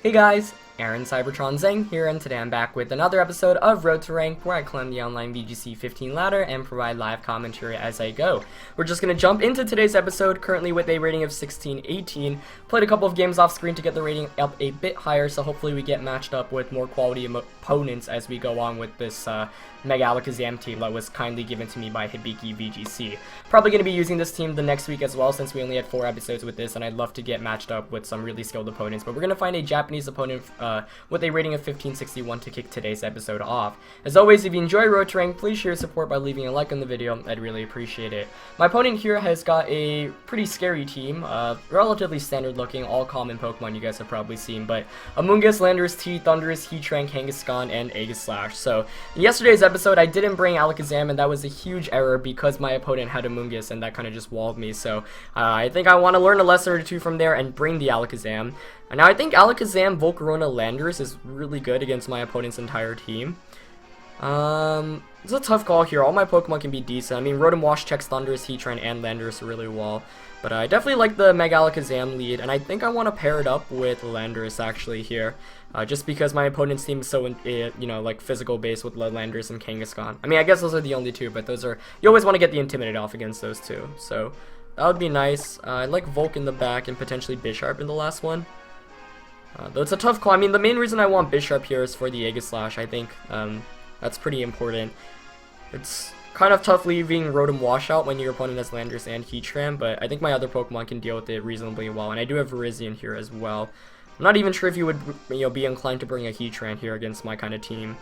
Hey guys, Aaron Cybertron Zeng here, and today I'm back with another episode of Road to Rank, where I climb the online VGC 15 ladder and provide live commentary as I go. We're just going to jump into today's episode, currently with a rating of 16-18. Played a couple of games off screen to get the rating up a bit higher, so hopefully we get matched up with more quality opponents as we go on with this Mega Alakazam team that was kindly given to me by Hibiki VGC. Probably going to be using this team the next week as well, since we only had 4 episodes with this, and I'd love to get matched up with some really skilled opponents. But we're going to find a Japanese opponent with a rating of 1561 to kick today's episode off. As always, if you enjoy Road to Rank, please show your support by leaving a like on the video. I'd really appreciate it. My opponent here has got a pretty scary team, relatively standard looking, all common Pokemon you guys have probably seen, but Amoonguss, Landorus, T, Thundurus, Heatrank, Kangaskhan, and Aegislash. So in yesterday's episode, I didn't bring Alakazam, and that was a huge error because my opponent had Amoonguss, and that kind of just walled me. So I think I want to learn a lesson or two from there and bring the Alakazam. And now I think Alakazam, Volcarona, Landorus is really good against my opponent's entire team. It's a tough call here. All my Pokemon can be decent. I mean, Rotom Wash checks Thundurus, Heatran, and Landorus really well. But I definitely like the Mega Alakazam lead, and I think I want to pair it up with Landorus actually here. Just because my opponent's team is so, you know, like physical based with Landorus and Kangaskhan. I mean, I guess those are the only two, but those are, you always want to get the Intimidate off against those two. So that would be nice. I like Volk in the back and potentially Bisharp in the last one. Though it's a tough call. I mean, the main reason I want Bisharp here is for the Aegislash. I think that's pretty important. It's kind of tough leaving Rotom Wash out when your opponent has Landorus and Heatran, but I think my other Pokemon can deal with it reasonably well, and I do have Virizion here as well. I'm not even sure if you would, be inclined to bring a Heatran here against my kind of team,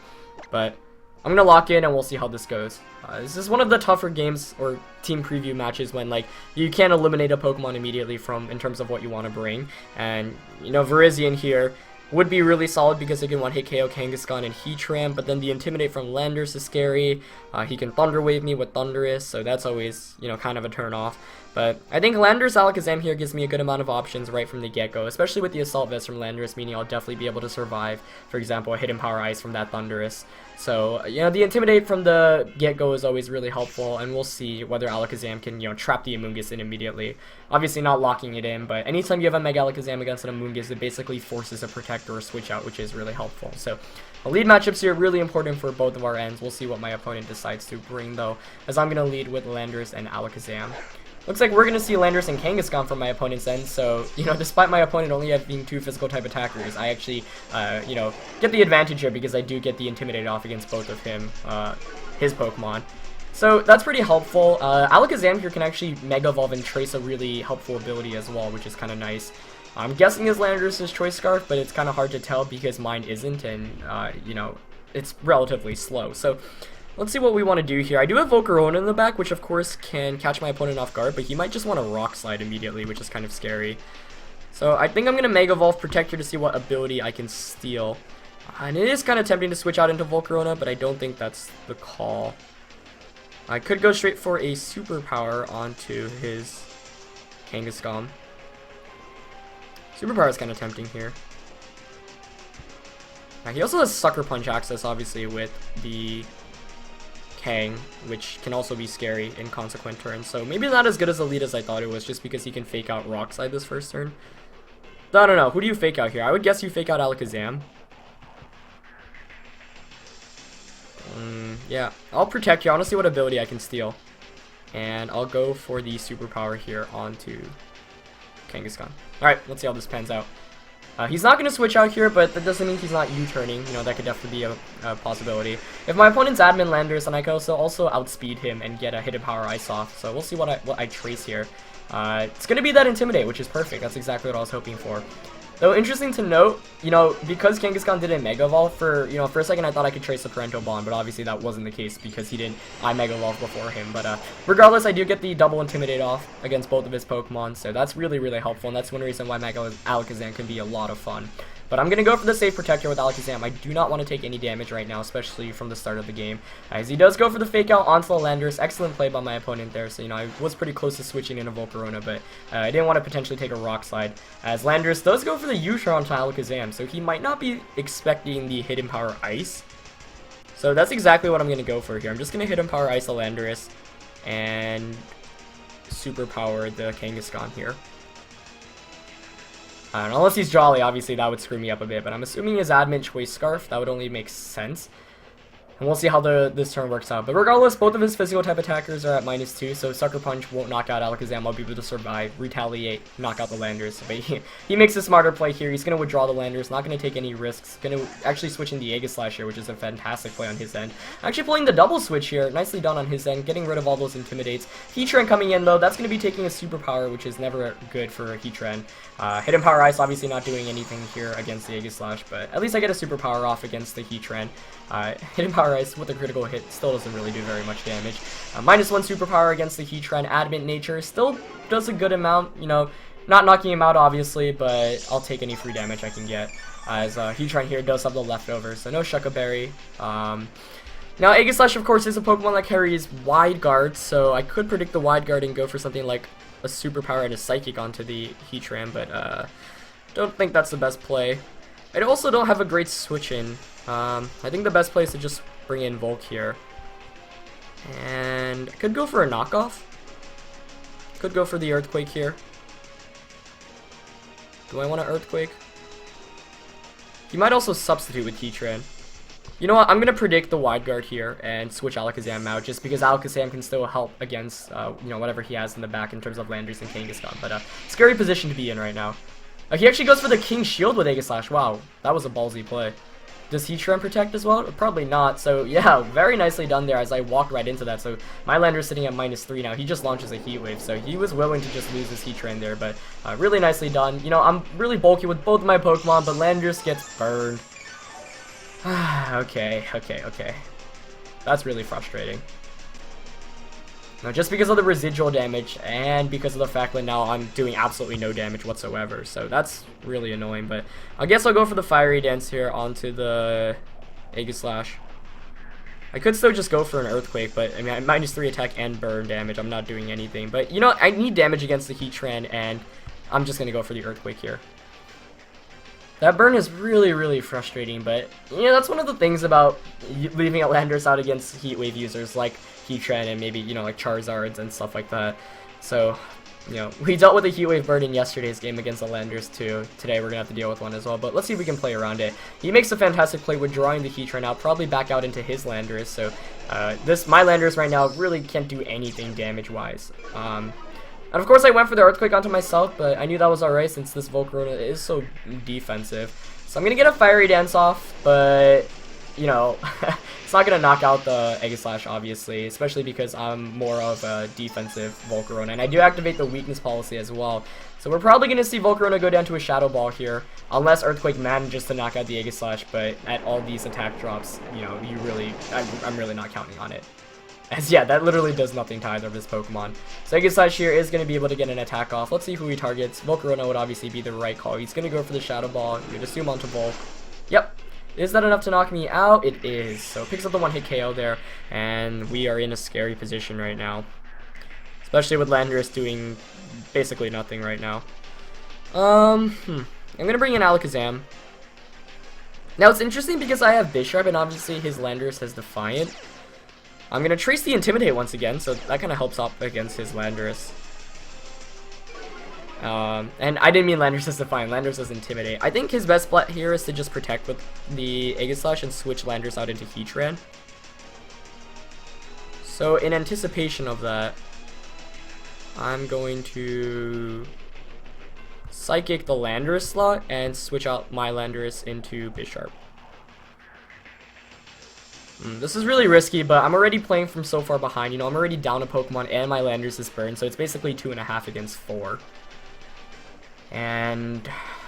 but I'm gonna lock in and we'll see how this goes. This is one of the tougher games or team preview matches when you can't eliminate a Pokemon immediately in terms of what you want to bring, and Virizion here would be really solid because it can one-hit KO Kangaskhan and Heatran, but then the Intimidate from Landorus is scary. He can Thunder Wave me with Thundurus, so that's always, kind of a turn-off. But I think Landorus Alakazam here gives me a good amount of options right from the get-go, especially with the Assault Vest from Landorus, meaning I'll definitely be able to survive, for example, a Hidden Power Ice from that Thundurus. So, the Intimidate from the get-go is always really helpful, and we'll see whether Alakazam can, trap the Amoonguss in immediately. Obviously not locking it in, but anytime you have a Mega Alakazam against an Amoonguss, it basically forces a Protect or a Switch out, which is really helpful. So, the lead matchups here are really important for both of our ends. We'll see what my opponent decides to bring, though, as I'm going to lead with Landorus and Alakazam. Looks like we're going to see Landorus and Kangaskhan from my opponent's end, so, despite my opponent only having 2 physical type attackers, I actually, get the advantage here because I do get the Intimidate off against both of his Pokemon. So that's pretty helpful. Alakazam here can actually Mega Evolve and trace a really helpful ability as well, which is kind of nice. I'm guessing his Landorus is Choice Scarf, but it's kind of hard to tell because mine isn't, and, it's relatively slow. So let's see what we want to do here. I do have Volcarona in the back, which of course can catch my opponent off guard, but he might just want to Rock Slide immediately, which is kind of scary. So I think I'm going to Mega Evolve Protector to see what ability I can steal. And it is kind of tempting to switch out into Volcarona, but I don't think that's the call. I could go straight for a Superpower onto his Kangaskhan. Superpower is kind of tempting here. Now, he also has Sucker Punch access, obviously, with the Kang, which can also be scary in consequent turns. So maybe not as good as a lead as I thought it was, just because he can fake out Rock Slide this first turn. I don't know. Who do you fake out here? I would guess you fake out Alakazam. Yeah, I'll protect you. I want to see what ability I can steal. And I'll go for the Superpower here onto Kangaskhan. Alright, let's see how this pans out. He's not going to switch out here, but that doesn't mean he's not U-turning. That could definitely be a possibility. If my opponent's Admin Landorus, then I can also outspeed him and get a Hidden Power Ice off. So we'll see what I trace here. It's going to be that Intimidate, which is perfect. That's exactly what I was hoping for. Though, interesting to note, because Kangaskhan didn't Mega Evolve for a second I thought I could trace the Parental Bond, but obviously that wasn't the case because he didn't Mega Evolve before him. But regardless, I do get the double Intimidate off against both of his Pokemon, so that's really, really helpful, and that's one reason why Mega Alakazam can be a lot of fun. But I'm going to go for the safe Protector with Alakazam. I do not want to take any damage right now, especially from the start of the game. As he does go for the Fake Out onto the Landorus. Excellent play by my opponent there. So, I was pretty close to switching into Volcarona, but I didn't want to potentially take a Rock Slide. As Landorus does go for the U-turn onto Alakazam, so he might not be expecting the Hidden Power Ice. So that's exactly what I'm going to go for here. I'm just going to Hidden Power Ice the Landorus and Superpower the Kangaskhan here. I don't know, unless he's Jolly, obviously that would screw me up a bit, but I'm assuming his Adamant Choice Scarf, that would only make sense. And we'll see how this turn works out. But regardless, both of his physical type attackers are at -2, so Sucker Punch won't knock out Alakazam. I'll be able to survive, retaliate, knock out the Landers. But he makes a smarter play here. He's going to withdraw the Landers, not going to take any risks. Going to actually switch in the Aegislash here, which is a fantastic play on his end. Actually pulling the double switch here, nicely done on his end, getting rid of all those Intimidates. Heatran coming in though, that's going to be taking a superpower, which is never good for a Heatran. Hidden Power Ice obviously not doing anything here against the Aegislash, but at least I get a superpower off against the Heatran. Hidden Power Ice with a critical hit still doesn't really do very much damage. -1 superpower against the Heatran. Adamant Nature still does a good amount, you know, not knocking him out obviously, but I'll take any free damage I can get, as Heatran here does have the leftovers, so no Shucka Berry. Now Aegislash of course is a Pokemon that carries Wide Guard, so I could predict the Wide Guard and go for something like a superpower and a Psychic onto the Heatran, but don't think that's the best play. I also don't have a great switch in. I think the best play is to just bring in Volk here. And I could go for a knockoff. Could go for the Earthquake here. Do I want an Earthquake? You might also substitute with Heatran. You know what, I'm going to predict the Wide Guard here and switch Alakazam out, just because Alakazam can still help against, you know, whatever he has in the back in terms of Landers and Kangaskhan. But scary position to be in right now. He actually goes for the King Shield with Aegislash. Wow, that was a ballsy play. Does Heatran protect as well? Probably not. So yeah, very nicely done there as I walked right into that. So my Lander's sitting at -3 now. He just launches a Heat Wave. So he was willing to just lose his Heatran there, but really nicely done. You know, I'm really bulky with both of my Pokemon, but Landers gets burned. Okay. That's really frustrating. Now, just because of the residual damage and because of the fact that now I'm doing absolutely no damage whatsoever, so that's really annoying. But I guess I'll go for the Fiery Dance here onto the Aegislash. I could still just go for an Earthquake, but I mean, I'm -3 attack and burn damage. I'm not doing anything. But you know, I need damage against the Heatran, and I'm just gonna go for the Earthquake here. That burn is really frustrating, but you know, that's one of the things about leaving Landers out against Heat Wave users like Heatran and maybe, you know, like Charizards and stuff like that. So, you know, we dealt with a Heat Wave burn in yesterday's game against the Landers too. Today we're gonna have to deal with one as well, but let's see if we can play around it. He makes a fantastic play with drawing the Heatran out, probably back out into his Landers, so my Landers right now really can't do anything damage-wise. And of course I went for the Earthquake onto myself, but I knew that was alright since this Volcarona is so defensive. So I'm going to get a Fiery Dance off, but, you know, it's not going to knock out the Aegislash, obviously, especially because I'm more of a defensive Volcarona. And I do activate the Weakness policy as well. So we're probably going to see Volcarona go down to a Shadow Ball here, unless Earthquake manages to knock out the Aegislash, but at all these attack drops, you know, I'm really not counting on it. As yeah, that literally does nothing to either of his Pokemon. So Aegislash here is going to be able to get an attack off. Let's see who he targets. Volcarona would obviously be the right call. He's going to go for the Shadow Ball. You'd assume onto Volk. Yep. Is that enough to knock me out? It is. So picks up the one-hit KO there, and we are in a scary position right now. Especially with Landorus doing basically nothing right now. I'm going to bring in Alakazam. Now it's interesting because I have Bisharp, and obviously his Landorus has Defiant. I'm going to trace the Intimidate once again, so that kind of helps up against his Landorus. And I didn't mean Landorus as Defiant, Landorus as Intimidate. I think his best bet here is to just protect with the Aegislash and switch Landorus out into Heatran. So in anticipation of that, I'm going to Psychic the Landorus slot and switch out my Landorus into Bisharp. This is really risky, but I'm already playing from so far behind. You know, I'm already down a Pokemon and my Landorus is burned, so it's basically 2.5 against 4. And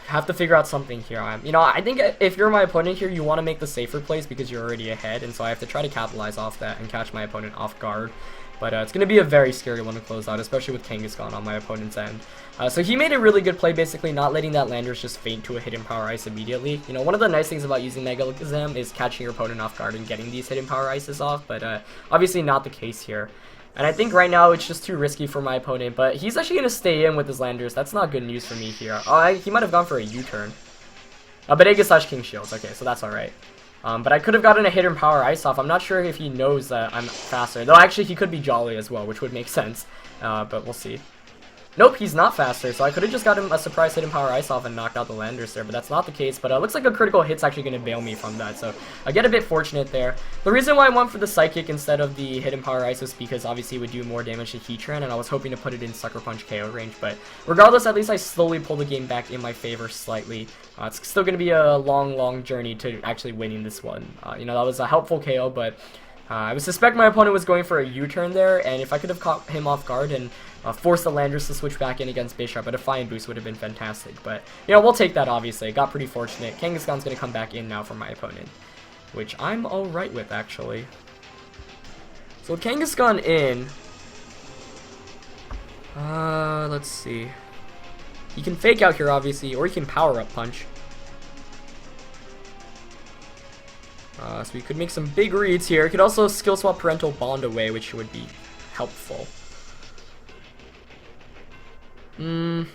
I have to figure out something here. You know, I think if you're my opponent here, you want to make the safer plays because you're already ahead, and so I have to try to capitalize off that and catch my opponent off guard. But it's going to be a very scary one to close out, especially with Kangaskhan on my opponent's end. So he made a really good play, basically not letting that Landorus just faint to a Hidden Power Ice immediately. You know, one of the nice things about using Mega Alakazam is catching your opponent off guard and getting these Hidden Power Ices off, but obviously not the case here. And I think right now it's just too risky for my opponent, but he's actually going to stay in with his Landorus. That's not good news for me here. He might have gone for a U-turn. But Aegislash King Shields, okay, so that's alright. But I could have gotten a Hidden Power Ice off. I'm not sure if he knows that I'm faster. Though actually he could be Jolly as well, which would make sense. But we'll see. Nope, he's not faster, so I could have just got him a surprise hidden power ice off and knocked out the Landers there, but that's not the case. But it looks like a critical hit's actually going to bail me from that, so I get a bit fortunate there. The reason why I went for the Psychic instead of the hidden power ice was because obviously it would do more damage to Heatran, and I was hoping to put it in Sucker Punch KO range. But regardless, at least I slowly pulled the game back in my favor slightly. It's still going to be a long journey to actually winning this one. You know, that was a helpful KO, but I would suspect my opponent was going for a U-turn there, and if I could have caught him off guard and forced the Landers to switch back in against Bisharp, a Defiant Boost would have been fantastic. But, you know, we'll take that, obviously. Got pretty fortunate. Kangaskhan's going to come back in now for my opponent, which I'm alright with, actually. So with Kangaskhan in, let's see. He can Fake Out here, obviously, or he can Power Up Punch. So we could make some big reads here. Could also Skill Swap Parental Bond away, which would be helpful. You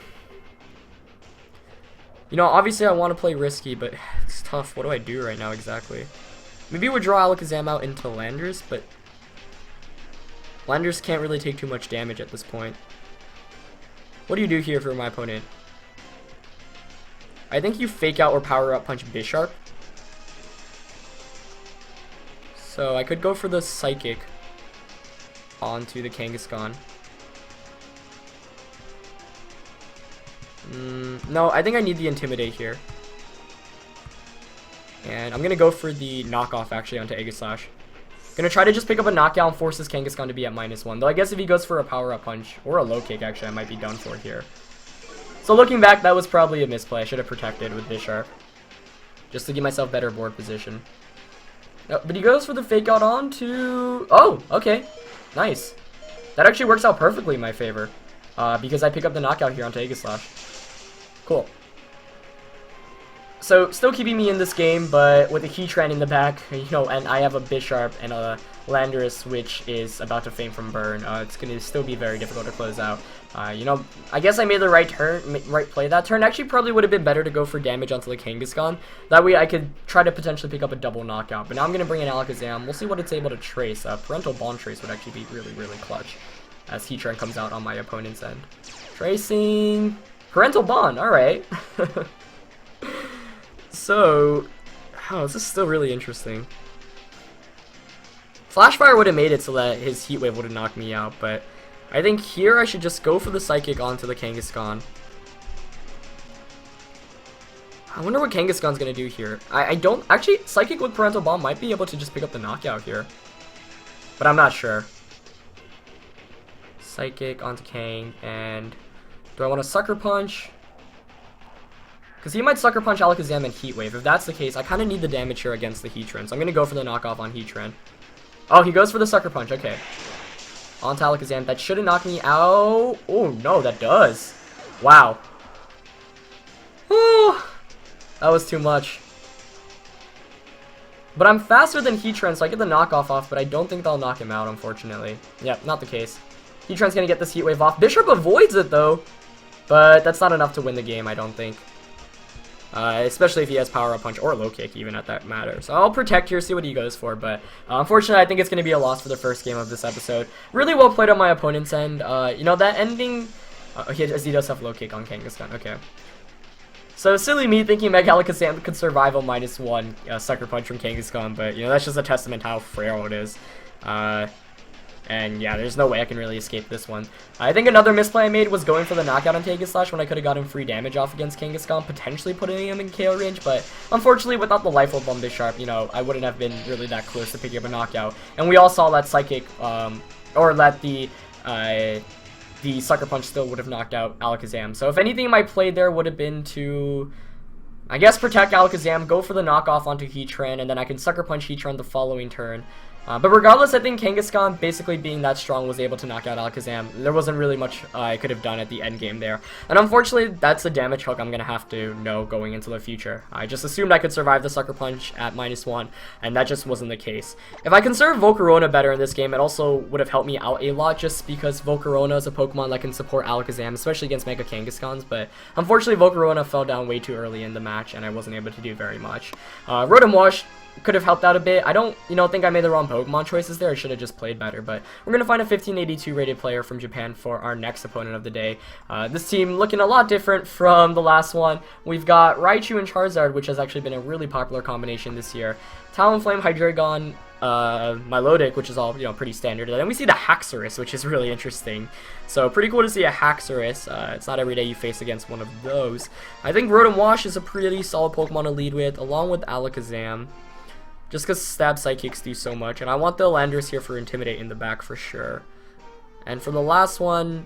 know, obviously I want to play risky, but it's tough. What do I do right now exactly? Maybe withdraw Alakazam out into Landers, but Landers can't really take too much damage at this point. What do you do here for my opponent? I think you Fake Out or Power Up Punch Bisharp. So I could go for the Psychic onto the Kangaskhan. No, I think I need the Intimidate here. And I'm going to go for the knockoff actually onto Aegislash. Gonna try to just pick up a knockout and force this Kangaskhan to be at -1. Though I guess if he goes for a Power Up Punch or a Low Kick, actually, I might be done for here. So looking back, that was probably a misplay. I should have protected with Bisharp, just to give myself better board position. No, but he goes for the Fake Out on to... Oh, okay. Nice. That actually works out perfectly in my favor. Because I pick up the knockout here onto Aegislash. Cool. So, still keeping me in this game, but with a Heatran in the back, you know, and I have a Bisharp and a Landorus, which is about to faint from burn. It's going to still be very difficult to close out. You know, I guess I made the right play that turn. Actually, probably would have been better to go for damage onto the Kangaskhan. That way I could try to potentially pick up a double knockout. But now I'm going to bring in Alakazam. We'll see what it's able to trace. Parental Bond Trace would actually be really clutch as Heatran comes out on my opponent's end. Tracing... Parental Bond, alright. So, this is still really interesting. Flashfire would have made it so that his Heat Wave would have knocked me out, but I think here I should just go for the Psychic onto the Kangaskhan. I wonder what Kangaskhan's gonna do here. I don't... Actually, Psychic with Parental Bomb might be able to just pick up the knockout here, but I'm not sure. Psychic onto Kang, and do I want to Sucker Punch? Because he might Sucker Punch Alakazam and Heat Wave. If that's the case, I kind of need the damage here against the Heatran, so I'm going to go for the knockoff on Heatran. Oh, he goes for the Sucker Punch, okay. Onto Alakazam, that shouldn't knock me out. Oh, no, that does. Wow. Oh, that was too much. But I'm faster than Heatran, so I get the knockoff off, but I don't think that'll knock him out, unfortunately. Yep, not the case. Heatran's going to get this Heat Wave off. Bisharp avoids it, though. But that's not enough to win the game, I don't think. Especially if he has Power Up Punch or Low Kick, even at that matter. So I'll protect here, see what he goes for. But unfortunately, I think it's going to be a loss for the first game of this episode. Really well played on my opponent's end. You know, that ending... he does have Low Kick on Kangaskhan. Okay. So silly me thinking Mega Alakazam could survive a -1 Sucker Punch from Kangaskhan. But, you know, that's just a testament to how frail it is. And yeah, there's no way I can really escape this one. I think another misplay I made was going for the knockout on Aegislash when I could have gotten free damage off against Kangaskhan, potentially putting him in KO range, but unfortunately without the Life Orb on Bisharp, you know, I wouldn't have been really that close to picking up a knockout. And we all saw that Psychic, or that the Sucker Punch still would have knocked out Alakazam. So if anything, my play there would have been to... I guess protect Alakazam, go for the knockoff onto Heatran, and then I can Sucker Punch Heatran the following turn. But regardless, I think Kangaskhan, basically being that strong, was able to knock out Alakazam. There wasn't really much I could have done at the end game there. And unfortunately, that's a damage hook I'm going to have to know going into the future. I just assumed I could survive the Sucker Punch at -1, and that just wasn't the case. If I conserved Volcarona better in this game, it also would have helped me out a lot, just because Volcarona is a Pokemon that can support Alakazam, especially against Mega Kangaskhan's. But unfortunately, Volcarona fell down way too early in the match, and I wasn't able to do very much. Rotom Wash could have helped out a bit. I don't, think I made the wrong Pokemon choices there. I should have just played better, but we're going to find a 1582 rated player from Japan for our next opponent of the day. This team looking a lot different from the last one. We've got Raichu and Charizard, which has actually been a really popular combination this year. Talonflame, Hydreigon, Milotic, which is all, pretty standard. And then we see the Haxorus, which is really interesting. So pretty cool to see a Haxorus. It's not every day you face against one of those. I think Rotom Wash is a pretty solid Pokemon to lead with, along with Alakazam. Just because Stab Psychics do so much. And I want the Landorus here for Intimidate in the back for sure. And for the last one,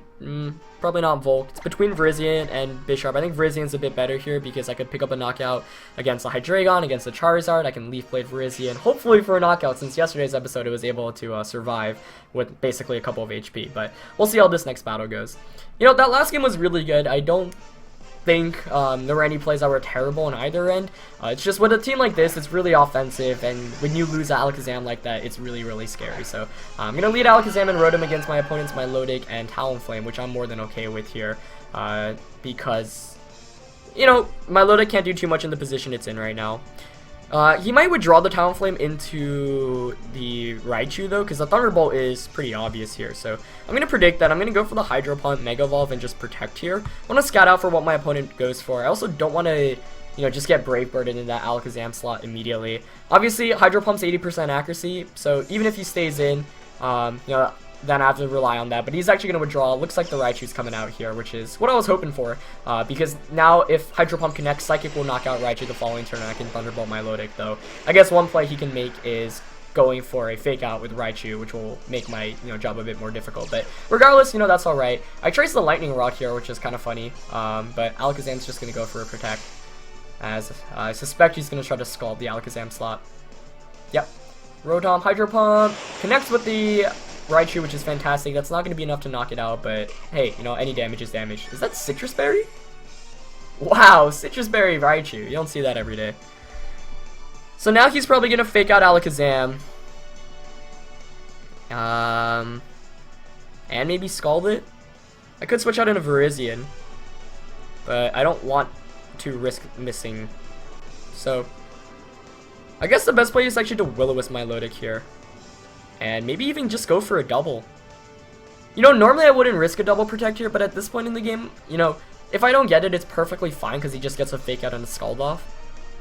probably not Volk. It's between Virizion and Bisharp. I think Virizion's a bit better here because I could pick up a knockout against the Hydreigon, against the Charizard. I can Leaf Blade Virizion, hopefully for a knockout, since yesterday's episode it was able to survive with basically a couple of HP. But we'll see how this next battle goes. That last game was really good. I don't think there were any plays that were terrible on either end. It's just with a team like this, it's really offensive, and when you lose Alakazam like that, it's really, really scary. So I'm going to lead Alakazam and Rotom against my opponents Milotic and Talonflame, which I'm more than okay with here, because, Milotic can't do too much in the position it's in right now. He might withdraw the Talonflame into the Raichu though, because the Thunderbolt is pretty obvious here. So I'm going to predict that I'm going to go for the Hydro Pump, Mega Evolve, and just Protect here. I want to scout out for what my opponent goes for. I also don't want to, just get Brave Bird into that Alakazam slot immediately. Obviously, Hydro Pump's 80% accuracy, so even if he stays in, then I have to rely on that. But he's actually going to withdraw. Looks like the Raichu's coming out here, which is what I was hoping for. Because now if Hydro Pump connects, Psychic will knock out Raichu the following turn, and I can Thunderbolt Milotic, though. I guess one play he can make is going for a Fake Out with Raichu, which will make my job a bit more difficult. But regardless, that's alright. I traced the Lightning Rock here, which is kind of funny. But Alakazam's just going to go for a Protect, as I suspect he's going to try to Scald the Alakazam slot. Yep. Rotom, Hydro Pump, connects with the Raichu, which is fantastic. That's not going to be enough to knock it out, but hey, any damage is damage. Is that Citrus Berry? Wow, Citrus Berry Raichu. You don't see that every day. So now he's probably going to Fake Out Alakazam. And maybe Scald it? I could switch out into Virizion, but I don't want to risk missing. So I guess the best play is actually to Will-O-Wisp Milotic here. And maybe even just go for a double. Normally I wouldn't risk a double Protect here, but at this point in the game, if I don't get it, it's perfectly fine because he just gets a Fake Out and a Scald off.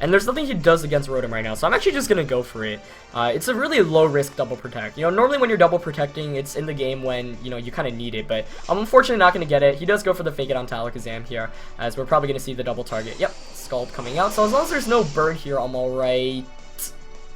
And there's nothing he does against Rotom right now, so I'm actually just going to go for it. It's a really low risk double Protect. Normally when you're double protecting, it's in the game when, you kind of need it, but I'm unfortunately not going to get it. He does go for the Fake It on Alakazam here, as we're probably going to see the double target. Yep, Scald coming out. So as long as there's no burn here, I'm alright.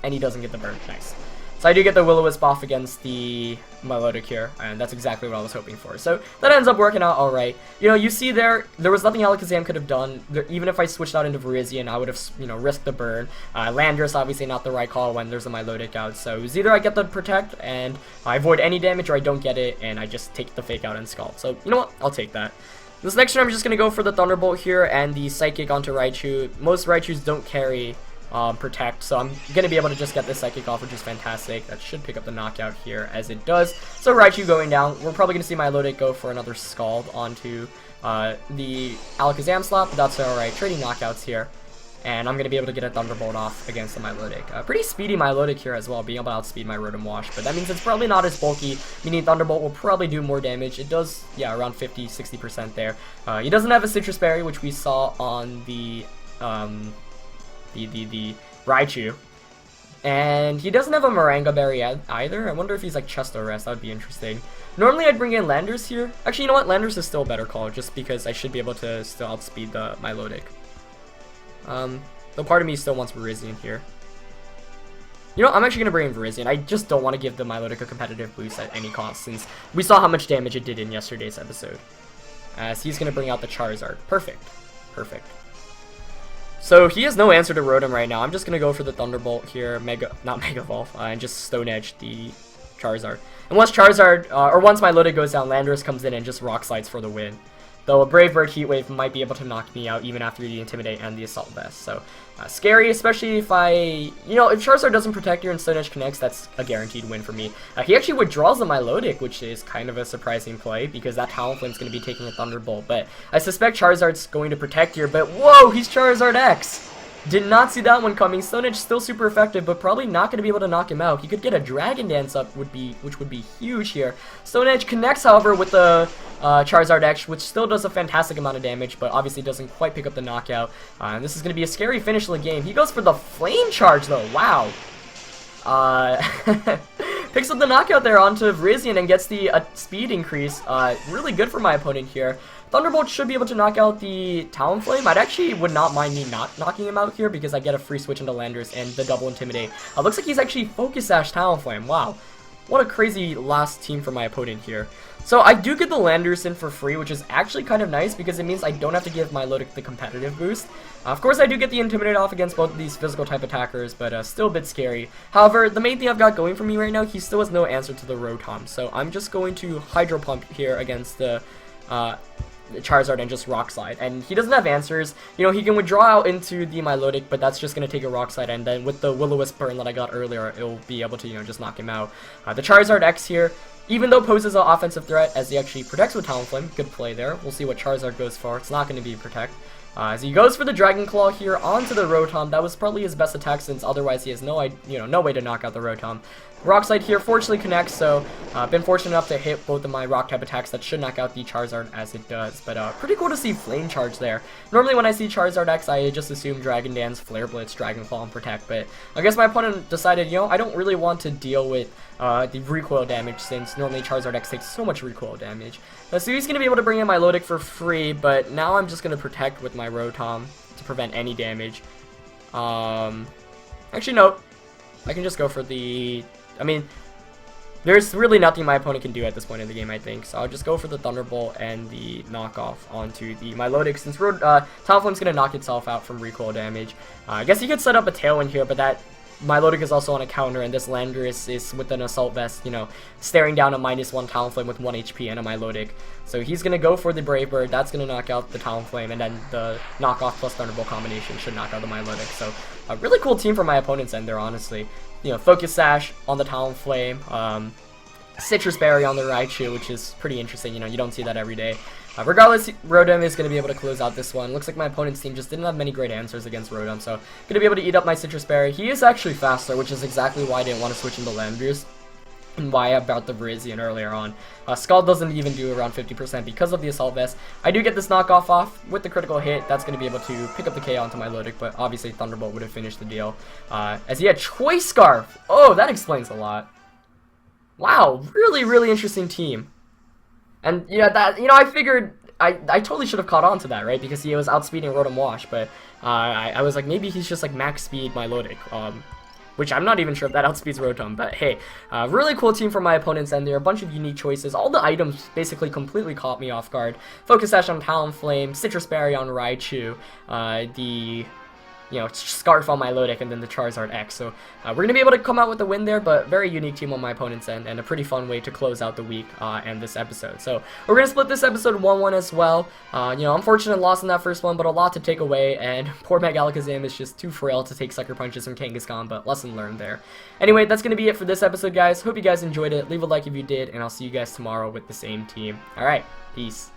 And he doesn't get the burn. Nice. So I do get the Will-O-Wisp off against the Milotic here, and that's exactly what I was hoping for. So that ends up working out alright. You see there was nothing Alakazam could have done. Even if I switched out into Virizion, I would have, risked the burn. Landorus, obviously not the right call when there's a Milotic out. So it was either I get the Protect, and I avoid any damage, or I don't get it, and I just take the Fake Out and Scald. So, you know what? I'll take that. This next turn, I'm just going to go for the Thunderbolt here, and the Psychic onto Raichu. Most Raichus don't carry Protect, so I'm going to be able to just get this Psychic off, which is fantastic. That should pick up the knockout here, as it does. So Raichu going down. We're probably going to see Milotic go for another Scald onto the Alakazam slot, but that's alright. Trading knockouts here, and I'm going to be able to get a Thunderbolt off against the Milotic. Pretty speedy Milotic here as well, being able to outspeed my Rotom Wash, but that means it's probably not as bulky, meaning Thunderbolt will probably do more damage. It does, yeah, around 50-60% there. He doesn't have a Citrus Berry, which we saw on the Raichu, and he doesn't have a Moringa Berry either. I wonder if he's like Chest Arrest. That would be interesting. Normally I'd bring in Landorus here. Actually, you know what? Landorus is still a better call, just because I should be able to still outspeed the Milotic. Though part of me still wants Virizion here. I'm actually going to bring in Virizion. I just don't want to give the Milotic a competitive boost at any cost, since we saw how much damage it did in yesterday's episode. As he's going to bring out the Charizard. Perfect. Perfect. So he has no answer to Rotom right now. I'm just going to go for the Thunderbolt here, not Mega Evolve, and just Stone Edge the Charizard. And once once Milotic goes down, Landorus comes in and just Rock Slides for the win. Though a Brave Bird Heat Wave might be able to knock me out even after the Intimidate and the Assault Vest. So scary, especially if if Charizard doesn't protect you and Stone Edge connects, that's a guaranteed win for me. He actually withdraws the Milotic, which is kind of a surprising play because that Talonflame's going to be taking a Thunderbolt. But I suspect Charizard's going to protect here, but whoa, he's Charizard X! Did not see that one coming. Stone Edge still super effective, but probably not going to be able to knock him out. He could get a Dragon Dance up, which would be huge here. Stone Edge connects, however, with the Charizard X, which still does a fantastic amount of damage, but obviously doesn't quite pick up the knockout. And this is going to be a scary finish of the game. He goes for the Flame Charge, though. Wow. Picks up the knockout there onto Virizion and gets the speed increase. Really good for my opponent here. Thunderbolt should be able to knock out the Talonflame. I'd actually would not mind me not knocking him out here because I get a free switch into Landorus and the double Intimidate. Looks like he's actually Focus Sash Talonflame. Wow. What a crazy last team for my opponent here. So I do get the Landorus in for free, which is actually kind of nice because it means I don't have to give Milotic the competitive boost. Of course, I do get the Intimidate off against both of these physical type attackers, but still a bit scary. However, the main thing I've got going for me right now, he still has no answer to the Rotom. So I'm just going to Hydro Pump here against the Charizard and just Rock Slide, and he doesn't have answers. You know, he can withdraw out into the Milotic, but that's just going to take a Rock Slide, and then with the Will-O-Wisp burn that I got earlier, it'll be able to, you know, just knock him out. The Charizard X here, even though poses an offensive threat, as he actually protects with Talonflame, good play there. We'll see what Charizard goes for. It's not going to be Protect. As he goes for the Dragon Claw here onto the Rotom, that was probably his best attack since otherwise he has no way to knock out the Rotom. Rock Slide here fortunately connects, so been fortunate enough to hit both of my rock type attacks that should knock out the Charizard as it does. But pretty cool to see Flame Charge there. Normally when I see Charizard X, I just assume Dragon Dance, Flare Blitz, Dragon Claw, and Protect. But I guess my opponent decided, you know, I don't really want to deal with the recoil damage since normally Charizard X takes so much recoil damage. So he's going to be able to bring in my Milotic for free, but now I'm just going to Protect with my Rotom to prevent any damage. Actually, no. I can just go for the... I mean, there's really nothing my opponent can do at this point in the game, I think. So I'll just go for the Thunderbolt and the knockoff onto the Milotic, since Talonflame's going to knock itself out from recoil damage. I guess he could set up a Tailwind here, but that Milotic is also on a counter, and this Landorus is with an Assault Vest, you know, staring down a -1 Talonflame with 1 HP and a Milotic. So he's going to go for the Brave Bird. That's going to knock out the Talonflame, and then the knockoff plus Thunderbolt combination should knock out the Milotic. So a really cool team from my opponent's end there, honestly. You know, Focus Sash on the Talonflame, Citrus Berry on the Raichu, which is pretty interesting. You know, you don't see that every day. Regardless, Rotom is going to be able to close out this one. Looks like my opponent's team just didn't have many great answers against Rotom, so going to be able to eat up my Citrus Berry. He is actually faster, which is exactly why I didn't want to switch into Landorus, and why I brought the Virizion earlier on. Scald doesn't even do around 50% because of the Assault Vest. I do get this knockoff off with the critical hit. That's going to be able to pick up the KO onto my Milotic, but obviously Thunderbolt would have finished the deal. As he had Choice Scarf. Oh, that explains a lot. Wow, really, really interesting team. And yeah, that, you know, I figured I totally should have caught on to that, right? Because he was outspeeding Rotom Wash, but I was like, maybe he's just like max speed Milotic. Which I'm not even sure if that outspeeds Rotom, but hey, really cool team from my opponents, and there are a bunch of unique choices. All the items basically completely caught me off guard. Focus Sash on Talonflame, Citrus Berry on Raichu, the Scarf on Milotic, and then the Charizard X. So we're going to be able to come out with a win there, but very unique team on my opponent's end, and a pretty fun way to close out the week and this episode. So we're going to split this episode 1-1 as well. Unfortunate loss in that first one, but a lot to take away, and poor Mega Alakazam is just too frail to take Sucker Punches from Kangaskhan, but lesson learned there. Anyway, that's going to be it for this episode, guys. Hope you guys enjoyed it. Leave a like if you did, and I'll see you guys tomorrow with the same team. Alright, peace.